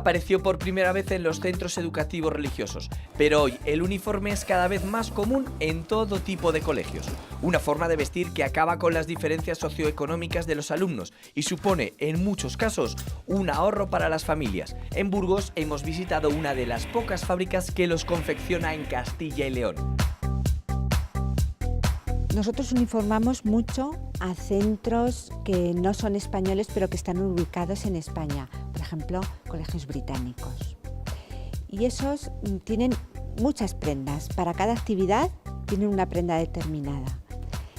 apareció por primera vez en los centros educativos religiosos, pero hoy el uniforme es cada vez más común en todo tipo de colegios. Una forma de vestir que acaba con las diferencias socioeconómicas de los alumnos y supone, en muchos casos, un ahorro para las familias. En Burgos hemos visitado una de las pocas fábricas que los confecciona en Castilla y León. Nosotros uniformamos mucho a centros que no son españoles, pero que están ubicados en España. Por ejemplo, colegios británicos. Y esos tienen muchas prendas. Para cada actividad tienen una prenda determinada.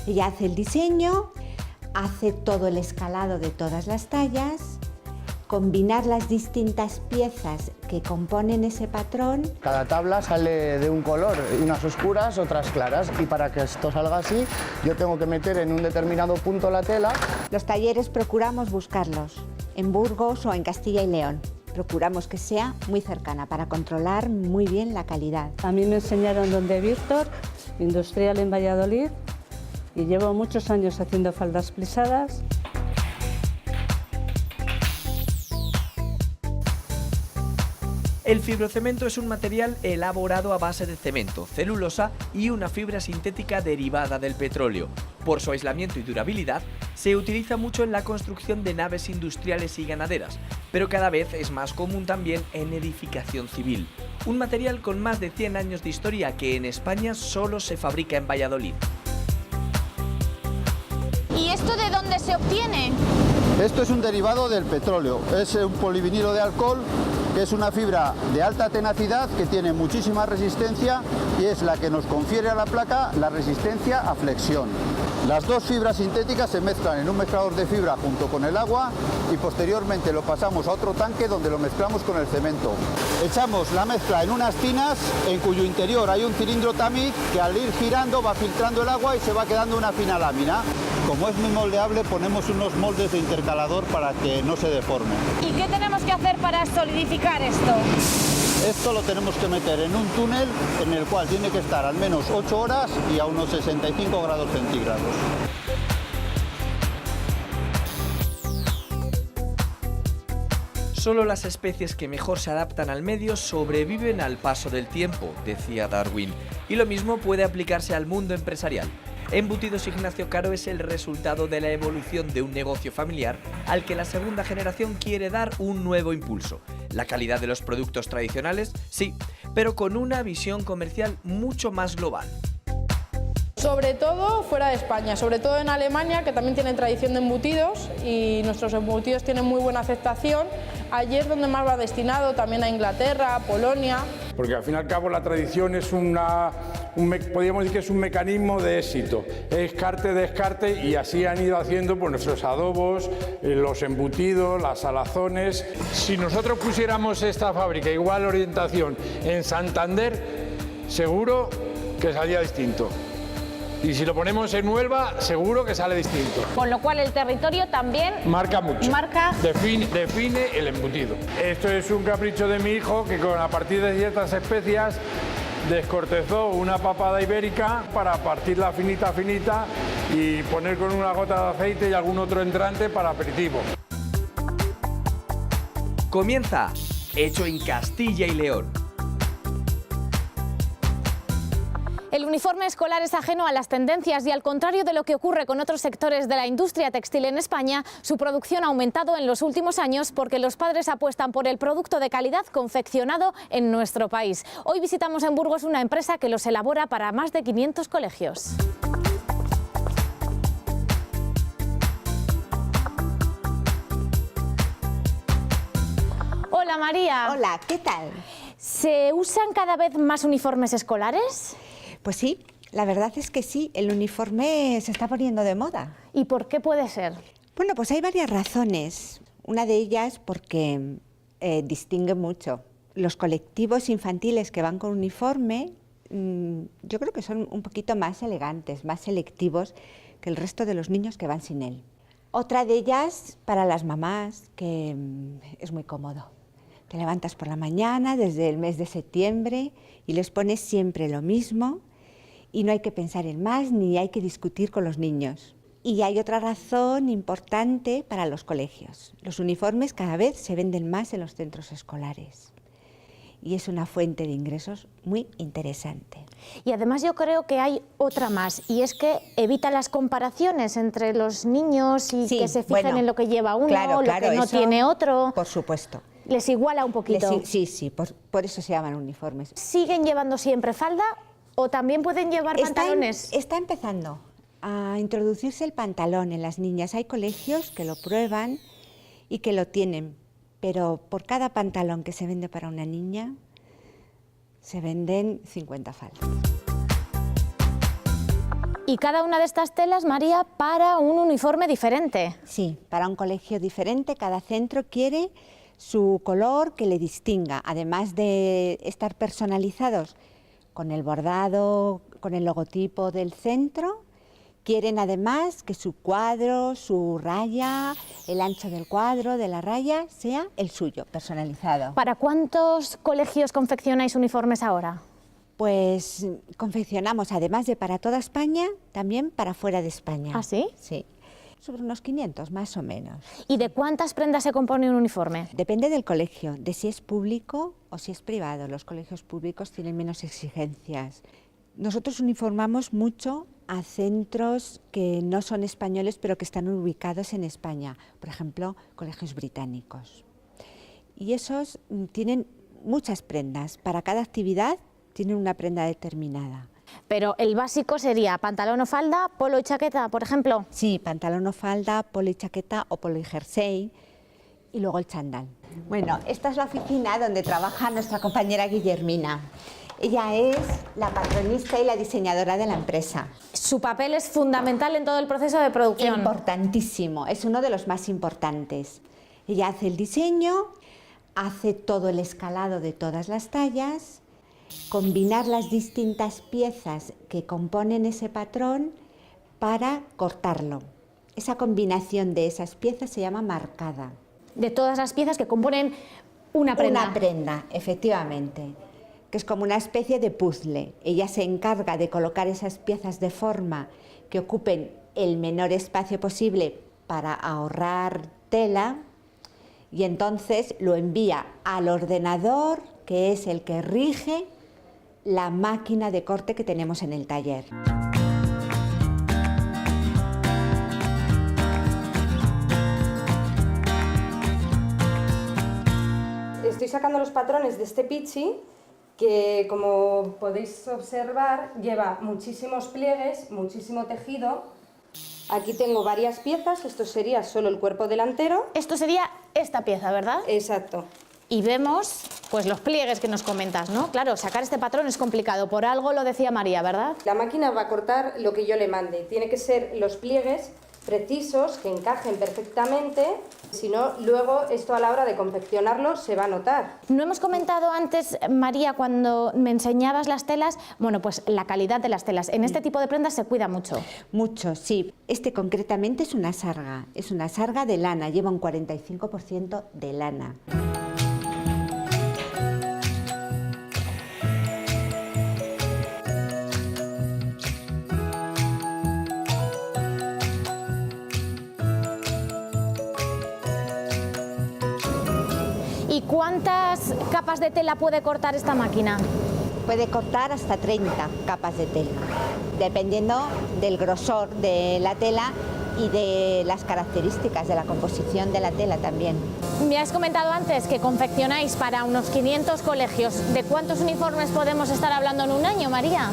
Ella hace el diseño, hace todo el escalado de todas las tallas, combinar las distintas piezas que componen ese patrón. Cada tabla sale de un color, unas oscuras, otras claras, y para que esto salga así, yo tengo que meter en un determinado punto la tela. Los talleres procuramos buscarlos en Burgos o en Castilla y León. Procuramos que sea muy cercana para controlar muy bien la calidad. A mí me enseñaron donde Víctor, industrial en Valladolid, y llevo muchos años haciendo faldas plisadas. El fibrocemento es un material elaborado a base de cemento, celulosa y una fibra sintética derivada del petróleo. Por su aislamiento y durabilidad, se utiliza mucho en la construcción de naves industriales y ganaderas, pero cada vez es más común también en edificación civil. Un material con más de 100 años de historia que en España solo se fabrica en Valladolid. ¿Y esto de dónde se obtiene? Esto es un derivado del petróleo, es un polivinilo de alcohol, que es una fibra de alta tenacidad que tiene muchísima resistencia y es la que nos confiere a la placa la resistencia a flexión. Las dos fibras sintéticas se mezclan en un mezclador de fibra junto con el agua y posteriormente lo pasamos a otro tanque donde lo mezclamos con el cemento. Echamos la mezcla en unas tinas en cuyo interior hay un cilindro tamiz que al ir girando va filtrando el agua y se va quedando una fina lámina. Como es muy moldeable, ponemos unos moldes de intercalador para que no se deforme. ¿Y qué tenemos que hacer para solidificar esto? Esto lo tenemos que meter en un túnel en el cual tiene que estar al menos 8 horas y a unos 65 grados centígrados. Solo las especies que mejor se adaptan al medio sobreviven al paso del tiempo, decía Darwin. Y lo mismo puede aplicarse al mundo empresarial. Embutidos Ignacio Caro es el resultado de la evolución de un negocio familiar al que la segunda generación quiere dar un nuevo impulso. La calidad de los productos tradicionales, sí, pero con una visión comercial mucho más global. Sobre todo fuera de España, sobre todo en Alemania, que también tiene tradición de embutidos y nuestros embutidos tienen muy buena aceptación. Allí es donde más va destinado, también a Inglaterra, a Polonia. Porque al fin y al cabo la tradición es podríamos decir que es un mecanismo de éxito, es descarte y así han ido haciendo pues, nuestros adobos, los embutidos, las salazones. Si nosotros pusiéramos esta fábrica igual orientación en Santander, seguro que salía distinto. Y si lo ponemos en Huelva, seguro que sale distinto. Con lo cual el territorio también marca mucho. Define el embutido. Esto es un capricho de mi hijo que a partir de ciertas especias descortezó una papada ibérica para partirla finita y poner con una gota de aceite y algún otro entrante para aperitivo. Comienza Hecho en Castilla y León. El uniforme escolar es ajeno a las tendencias y, al contrario de lo que ocurre con otros sectores de la industria textil en España, su producción ha aumentado en los últimos años porque los padres apuestan por el producto de calidad confeccionado en nuestro país. Hoy visitamos en Burgos una empresa que los elabora para más de 500 colegios. Hola María. Hola, ¿qué tal? ¿Se usan cada vez más uniformes escolares? Pues sí, la verdad es que sí, el uniforme se está poniendo de moda. ¿Y por qué puede ser? Bueno, pues hay varias razones. Una de ellas porque distingue mucho. Los colectivos infantiles que van con uniforme, yo creo que son un poquito más elegantes, más selectivos que el resto de los niños que van sin él. Otra de ellas para las mamás, que es muy cómodo. Te levantas por la mañana desde el mes de septiembre y les pones siempre lo mismo y no hay que pensar en más ni hay que discutir con los niños. Y hay otra razón importante para los colegios. Los uniformes cada vez se venden más en los centros escolares y es una fuente de ingresos muy interesante. Y además yo creo que hay otra más, y es que evita las comparaciones entre los niños y que se fijen en lo que lleva uno, lo que no tiene otro. Por supuesto. Les iguala un poquito. Sí, por eso se llaman uniformes. ¿Siguen llevando siempre falda o también pueden llevar pantalones? Está empezando a introducirse el pantalón en las niñas. Hay colegios que lo prueban y que lo tienen, pero por cada pantalón que se vende para una niña, se venden 50 faldas. Y cada una de estas telas, María, para un uniforme diferente. Sí, para un colegio diferente, cada centro quiere su color que le distinga, además de estar personalizados con el bordado, con el logotipo del centro. Quieren además que su cuadro, su raya, el ancho del cuadro, de la raya, sea el suyo, personalizado. ¿Para cuántos colegios confeccionáis uniformes ahora? Pues confeccionamos, además de para toda España, también para fuera de España. ¿Ah, sí? Sí, sobre unos 500 más o menos. ¿Y de cuántas prendas se compone un uniforme? Depende del colegio, de si es público o si es privado. Los colegios públicos tienen menos exigencias. Nosotros uniformamos mucho a centros que no son españoles, pero que están ubicados en España, por ejemplo, colegios británicos. Y esos tienen muchas prendas, para cada actividad tienen una prenda determinada. Pero el básico sería pantalón o falda, polo y chaqueta, por ejemplo. Sí, pantalón o falda, polo y chaqueta o polo y jersey, y luego el chándal. Bueno, esta es la oficina donde trabaja nuestra compañera Guillermina. Ella es la patronista y la diseñadora de la empresa. Su papel es fundamental en todo el proceso de producción. Importantísimo, es uno de los más importantes. Ella hace el diseño, hace todo el escalado de todas las tallas, combinar las distintas piezas que componen ese patrón para cortarlo. Esa combinación de esas piezas se llama marcada. De todas las piezas que componen una prenda. Una prenda, efectivamente, que es como una especie de puzzle. Ella se encarga de colocar esas piezas de forma que ocupen el menor espacio posible para ahorrar tela y entonces lo envía al ordenador, que es el que rige la máquina de corte que tenemos en el taller. Estoy sacando los patrones de este pichi, que como podéis observar lleva muchísimos pliegues, muchísimo tejido. Aquí tengo varias piezas, esto sería solo el cuerpo delantero. Esto sería esta pieza, ¿verdad? Exacto. Y vemos pues los pliegues que nos comentas, ¿no? Claro, sacar este patrón es complicado, por algo lo decía María, ¿verdad? La máquina va a cortar lo que yo le mande, tiene que ser los pliegues precisos, que encajen perfectamente, si no, luego esto a la hora de confeccionarlo se va a notar. No hemos comentado antes, María, cuando me enseñabas las telas, bueno, pues la calidad de las telas. En este tipo de prendas se cuida mucho. Mucho, sí. Este concretamente es una sarga de lana, lleva un 45% de lana. ¿Y cuántas capas de tela puede cortar esta máquina? Puede cortar hasta 30 capas de tela, dependiendo del grosor de la tela y de las características de la composición de la tela también. Me has comentado antes que confeccionáis para unos 500 colegios. ¿De cuántos uniformes podemos estar hablando en un año, María?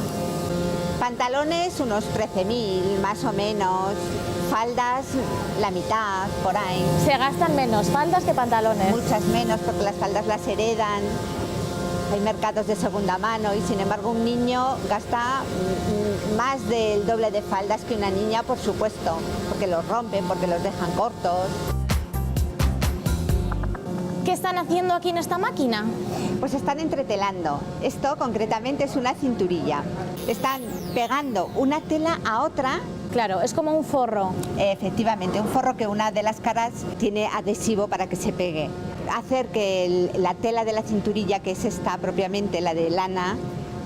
Pantalones unos 13.000 más o menos, faldas la mitad, por ahí. Se gastan menos faldas que pantalones. Muchas menos, porque las faldas las heredan, hay mercados de segunda mano y sin embargo un niño gasta más del doble de faldas que una niña, por supuesto, porque los rompen, porque los dejan cortos. ¿Qué están haciendo aquí en esta máquina? Pues están entretelando. Esto concretamente es una cinturilla. Están pegando una tela a otra. Claro, es como un forro. Efectivamente, un forro que una de las caras tiene adhesivo para que se pegue. Hacer que la tela de la cinturilla, que es esta propiamente, la de lana,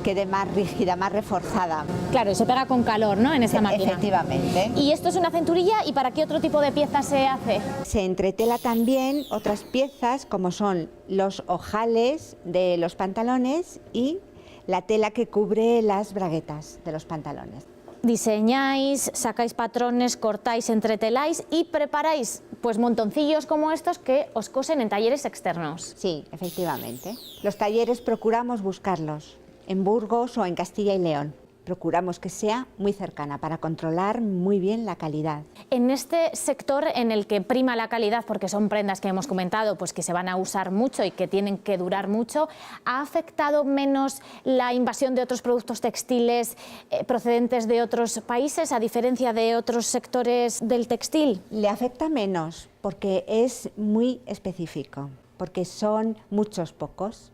quede más rígida, más reforzada. Claro, y se pega con calor, ¿no?, en esta máquina. Efectivamente. ¿Y esto es una cinturilla? ¿Y para qué otro tipo de piezas se hace? Se entretela también otras piezas como son los ojales de los pantalones y la tela que cubre las braguetas de los pantalones. Diseñáis, sacáis patrones, cortáis, entreteláis y preparáis pues montoncillos como estos que os cosen en talleres externos. Sí, efectivamente. Los talleres procuramos buscarlos en Burgos o en Castilla y León. Procuramos que sea muy cercana para controlar muy bien la calidad. En este sector en el que prima la calidad, porque son prendas que hemos comentado pues que se van a usar mucho y que tienen que durar mucho, ¿ha afectado menos la invasión de otros productos textiles procedentes de otros países, a diferencia de otros sectores del textil? Le afecta menos porque es muy específico, porque son muchos pocos.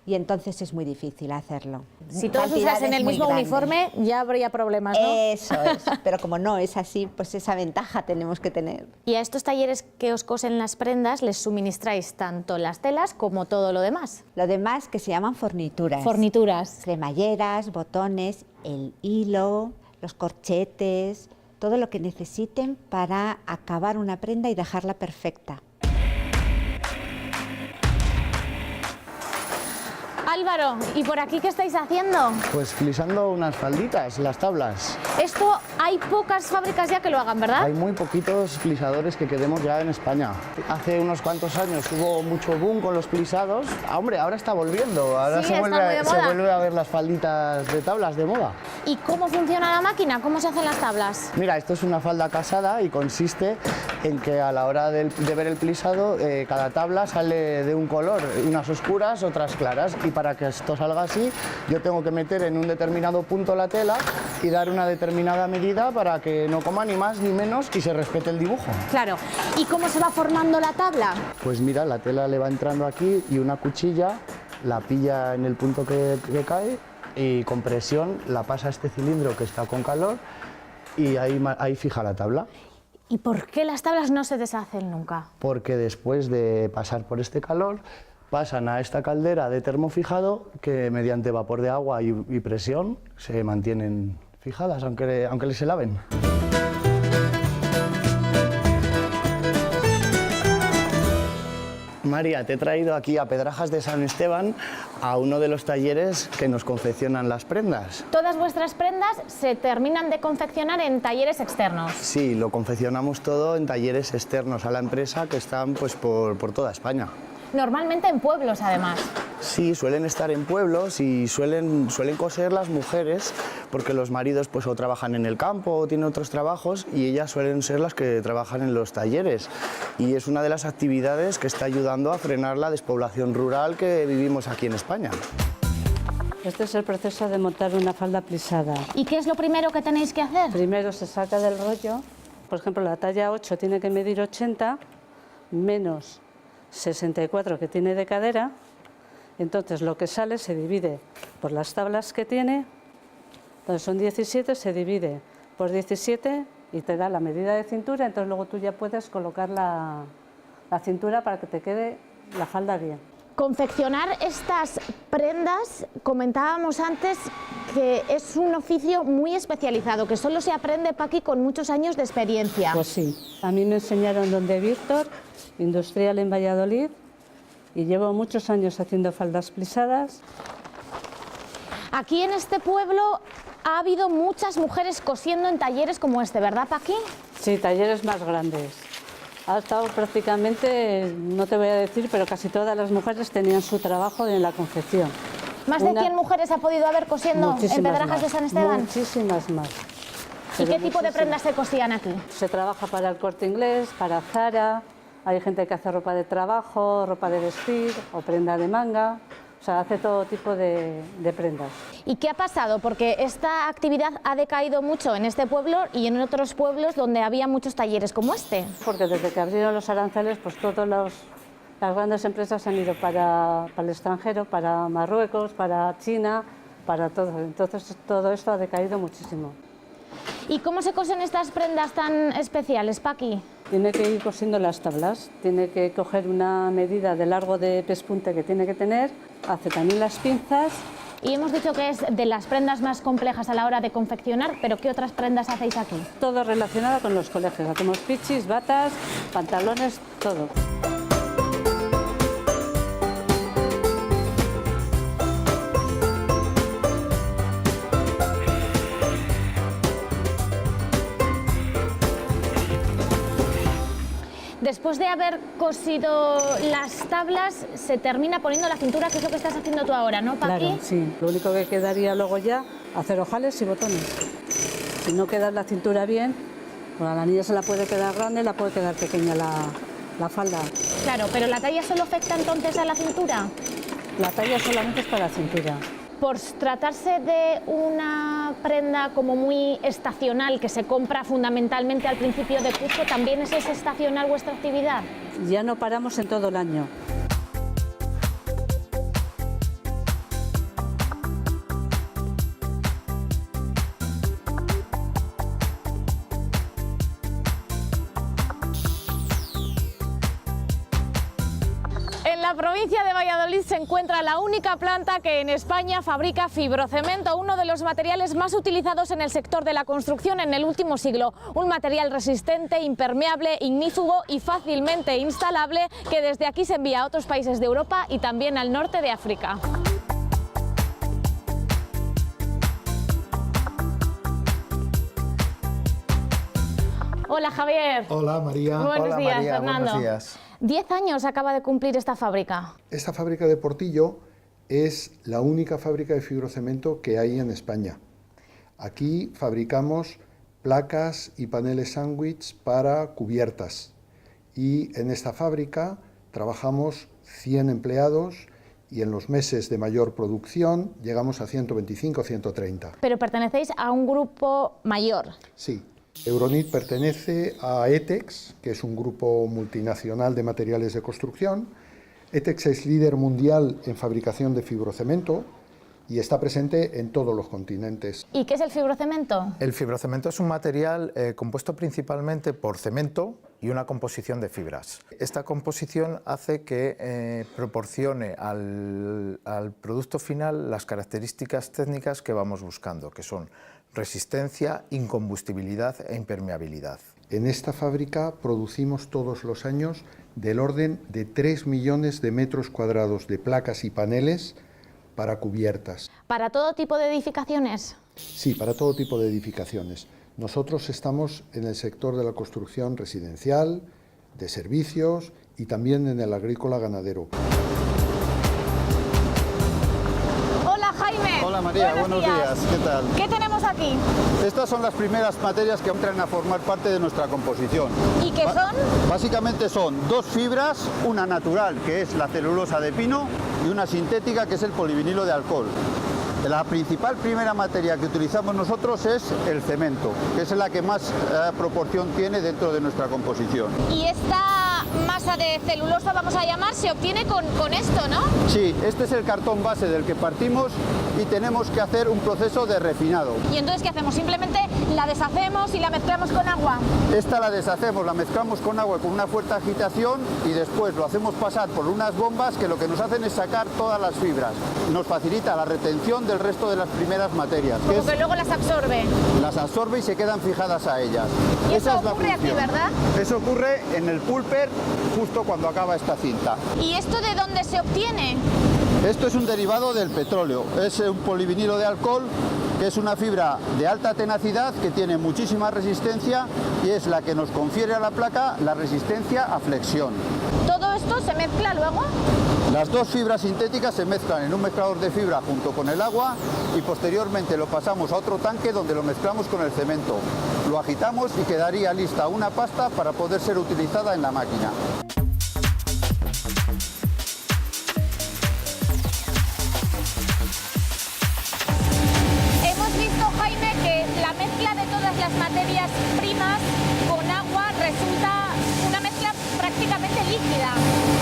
Y entonces es muy difícil hacerlo. Si todos usasen el mismo uniforme ya habría problemas, ¿no? Eso es, pero como no es así, pues esa ventaja tenemos que tener. Y a estos talleres que os cosen las prendas les suministráis tanto las telas como todo lo demás. Lo demás que se llaman fornituras. Fornituras. Cremalleras, botones, el hilo, los corchetes, todo lo que necesiten para acabar una prenda y dejarla perfecta. Álvaro, ¿y por aquí qué estáis haciendo? Pues plisando unas falditas, las tablas. Esto hay pocas fábricas ya que lo hagan, ¿verdad? Hay muy poquitos plisadores que quedemos ya en España. Hace unos cuantos años hubo mucho boom con los plisados. Hombre, ahora está volviendo. Ahora Sí, se está muy de moda. vuelve a ver las falditas de tablas de moda. ¿Y cómo funciona la máquina? ¿Cómo se hacen las tablas? Mira, esto es una falda casada y consiste en que a la hora de ver el plisado, cada tabla sale de un color, unas oscuras, otras claras. Y para que esto salga así, yo tengo que meter en un determinado punto la tela y dar una determinada medida para que no coma ni más ni menos y se respete el dibujo. Claro. ¿Y cómo se va formando la tabla? Pues mira, la tela le va entrando aquí y una cuchilla la pilla en el punto que cae y con presión la pasa a este cilindro que está con calor y ahí fija la tabla. ¿Y por qué las tablas no se deshacen nunca? Porque después de pasar por este calor pasan a esta caldera de termofijado que mediante vapor de agua y presión se mantienen fijadas aunque se laven. María, te he traído aquí a Pedrajas de San Esteban a uno de los talleres que nos confeccionan las prendas. Todas vuestras prendas se terminan de confeccionar en talleres externos. Sí, lo confeccionamos todo en talleres externos a la empresa que están pues, por toda España. Normalmente en pueblos, además. Sí, suelen estar en pueblos y suelen coser las mujeres porque los maridos pues o trabajan en el campo o tienen otros trabajos y ellas suelen ser las que trabajan en los talleres. Y es una de las actividades que está ayudando a frenar la despoblación rural que vivimos aquí en España. Este es el proceso de montar una falda plisada. ¿Y qué es lo primero que tenéis que hacer? Primero se saca del rollo, por ejemplo la talla 8 tiene que medir 80 menos 64 que tiene de cadera, entonces lo que sale se divide por las tablas que tiene, entonces son 17, se divide por 17 y te da la medida de cintura, entonces luego tú ya puedes colocar la cintura para que te quede la falda bien. Confeccionar estas prendas, comentábamos antes que es un oficio muy especializado, que solo se aprende, Paqui, con muchos años de experiencia. Pues sí, a mí me enseñaron donde Víctor, industrial en Valladolid, y llevo muchos años haciendo faldas plisadas. Aquí en este pueblo ha habido muchas mujeres cosiendo en talleres como este, ¿verdad, Paqui? Sí, talleres más grandes. Ha estado prácticamente, no te voy a decir, pero casi todas las mujeres tenían su trabajo en la confección. ¿Más de 100 mujeres ha podido haber cosiendo en Pedrajas de San Esteban? Muchísimas más. ¿Y qué tipo de prendas se cosían aquí? Se trabaja para el Corte Inglés, para Zara, hay gente que hace ropa de trabajo, ropa de vestir o prenda de manga. O sea, hace todo tipo de prendas. ¿Y qué ha pasado? Porque esta actividad ha decaído mucho en este pueblo y en otros pueblos donde había muchos talleres como este. Porque desde que abrieron los aranceles, pues todas las grandes empresas han ido para el extranjero, para Marruecos, para China, para todo. Entonces todo esto ha decaído muchísimo. ¿Y cómo se cosen estas prendas tan especiales, Paqui? Tiene que ir cosiendo las tablas, tiene que coger una medida de largo de pespunte que tiene que tener, hace también las pinzas Y hemos dicho que es de las prendas más complejas a la hora de confeccionar, pero ¿qué otras prendas hacéis aquí? Todo relacionado con los colegios. Hacemos pichis, batas, pantalones, todo. Después de haber cosido las tablas, se termina poniendo la cintura, que es lo que estás haciendo tú ahora, ¿no, Paqui? Claro, sí. Lo único que quedaría luego ya, hacer ojales y botones. Si no queda la cintura bien, pues a la niña se la puede quedar grande, la puede quedar pequeña la falda. Claro, pero ¿la talla solo afecta entonces a la cintura? La talla solamente es para la cintura. Por tratarse de una prenda como muy estacional, que se compra fundamentalmente al principio de curso, ¿también es estacional vuestra actividad? Ya no paramos en todo el año. En la provincia de Valladolid se encuentra la única planta que en España fabrica fibrocemento, uno de los materiales más utilizados en el sector de la construcción en el último siglo. Un material resistente, impermeable, ignífugo y fácilmente instalable que desde aquí se envía a otros países de Europa y también al norte de África. Hola Javier. Hola María. Buenos días, María, Fernando. buenos días. 10 años acaba de cumplir esta fábrica. Esta fábrica de Portillo es la única fábrica de fibrocemento que hay en España. Aquí fabricamos placas y paneles sándwich para cubiertas. Y en esta fábrica trabajamos 100 empleados y en los meses de mayor producción llegamos a 125 o 130. Pero pertenecéis a un grupo mayor. Sí. Euronit pertenece a ETEX, que es un grupo multinacional de materiales de construcción. ETEX es líder mundial en fabricación de fibrocemento y está presente en todos los continentes. ¿Y qué es el fibrocemento? El fibrocemento es un material compuesto principalmente por cemento y una composición de fibras. Esta composición hace que proporcione al producto final las características técnicas que vamos buscando, que son resistencia, incombustibilidad e impermeabilidad. En esta fábrica producimos todos los años del orden de 3 millones de metros cuadrados de placas y paneles para cubiertas. ¿Para todo tipo de edificaciones? Sí, para todo tipo de edificaciones. Nosotros estamos en el sector de la construcción residencial, de servicios y también en el agrícola ganadero. Hola Jaime. Hola María, buenos días. ¿Qué tal? ¿Qué tenemos aquí? Estas son las primeras materias que entran a formar parte de nuestra composición. ¿Y qué son? Básicamente son dos fibras, una natural, que es la celulosa de pino, y una sintética, que es el polivinilo de alcohol. La principal primera materia que utilizamos nosotros es el cemento, que es la que más proporción tiene dentro de nuestra composición. Y esta masa de celulosa, vamos a llamar, se obtiene con esto, ¿no? Sí, este es el cartón base del que partimos y tenemos que hacer un proceso de refinado. ¿Y entonces qué hacemos? ¿Simplemente la deshacemos y la mezclamos con agua? Esta la deshacemos, la mezclamos con agua con una fuerte agitación y después lo hacemos pasar por unas bombas que lo que nos hacen es sacar todas las fibras. Nos facilita la retención del resto de las primeras materias. Como que luego las absorbe. Las absorbe y se quedan fijadas a ellas. Y eso Esa es la ocurre aquí, función. ¿verdad? Eso ocurre en el pulper justo cuando acaba esta cinta. ¿Y esto de dónde se obtiene? Esto es un derivado del petróleo, es un polivinilo de alcohol, que es una fibra de alta tenacidad que tiene muchísima resistencia y es la que nos confiere a la placa la resistencia a flexión. ¿Todo esto se mezcla luego? Las dos fibras sintéticas se mezclan en un mezclador de fibra junto con el agua y posteriormente lo pasamos a otro tanque donde lo mezclamos con el cemento. Lo agitamos y quedaría lista una pasta para poder ser utilizada en la máquina. Hemos visto, Jaime, que la mezcla de todas las materias primas con agua resulta una mezcla prácticamente prácticamente líquida.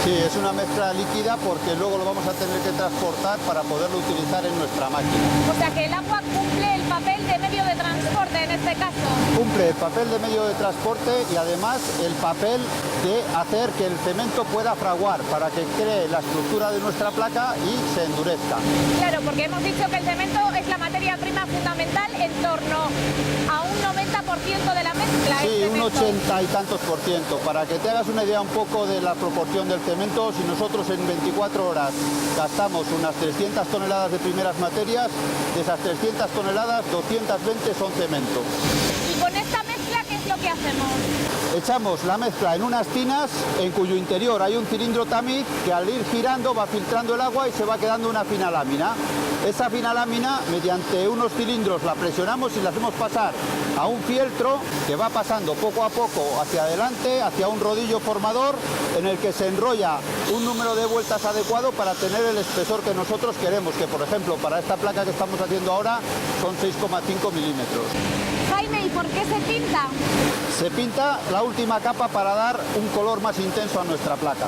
Sí, es una mezcla líquida porque luego lo vamos a tener que transportar para poderlo utilizar en nuestra máquina. O sea que el agua cumple el papel de medio de transporte en este caso. Cumple el papel de medio de transporte y además el papel de hacer que el cemento pueda fraguar para que cree la estructura de nuestra placa y se endurezca. Claro, porque hemos dicho que el cemento es la materia prima fundamental en torno a un 90% de la mezcla. Sí, un 80 y tantos %. Para que te hagas una idea un poco de la proporción del cemento, si nosotros en 24 horas gastamos unas 300 toneladas de primeras materias, de esas 300 toneladas, 220 son cemento. Y con esta mezcla, ¿qué es lo que hacemos? Echamos la mezcla en unas tinas en cuyo interior hay un cilindro tamiz que al ir girando va filtrando el agua y se va quedando una fina lámina. Esa fina lámina, mediante unos cilindros la presionamos y la hacemos pasar a un fieltro que va pasando poco a poco hacia adelante, hacia un rodillo formador en el que se enrolla un número de vueltas adecuado para tener el espesor que nosotros queremos, que por ejemplo para esta placa que estamos haciendo ahora son 6,5 milímetros. Jaime, ¿y por qué se pinta? Se pinta la última capa para dar un color más intenso a nuestra placa.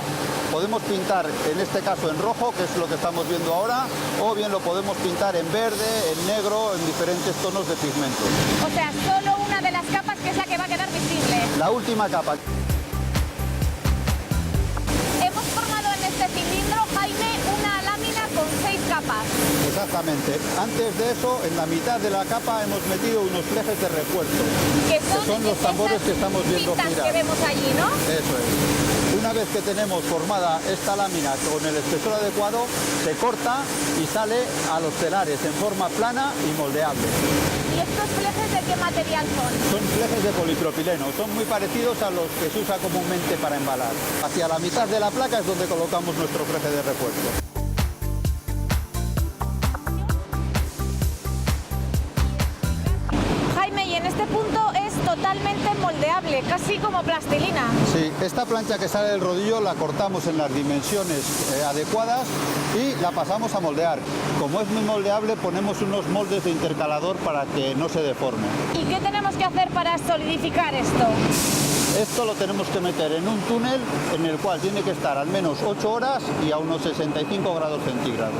Podemos pintar, en este caso en rojo, que es lo que estamos viendo ahora, o bien lo podemos pintar en verde, en negro, en diferentes tonos de pigmento. O sea, solo una de las capas que es la que va a quedar visible. La última capa. Hemos formado en este cilindro, Jaime, una lámina con 6 capas. Exactamente. Antes de eso, en la mitad de la capa hemos metido unos flejes de refuerzo, que son los tambores que estamos viendo girar. Que vemos allí, ¿no? Eso es. Una vez que tenemos formada esta lámina con el espesor adecuado, se corta y sale a los telares en forma plana y moldeable. ¿Y estos flejes de qué material son? Son flejes de polipropileno, son muy parecidos a los que se usa comúnmente para embalar. Hacia la mitad de la placa es donde colocamos nuestro fleje de refuerzo. Jaime, y en este punto es totalmente moldeable, casi como plastilina. Sí, esta plancha que sale del rodillo la cortamos en las dimensiones adecuadas y la pasamos a moldear. Como es muy moldeable, ponemos unos moldes de intercalador para que no se deforme. ¿Y qué tenemos que hacer para solidificar esto? Esto lo tenemos que meter en un túnel en el cual tiene que estar al menos 8 horas y a unos 65 grados centígrados.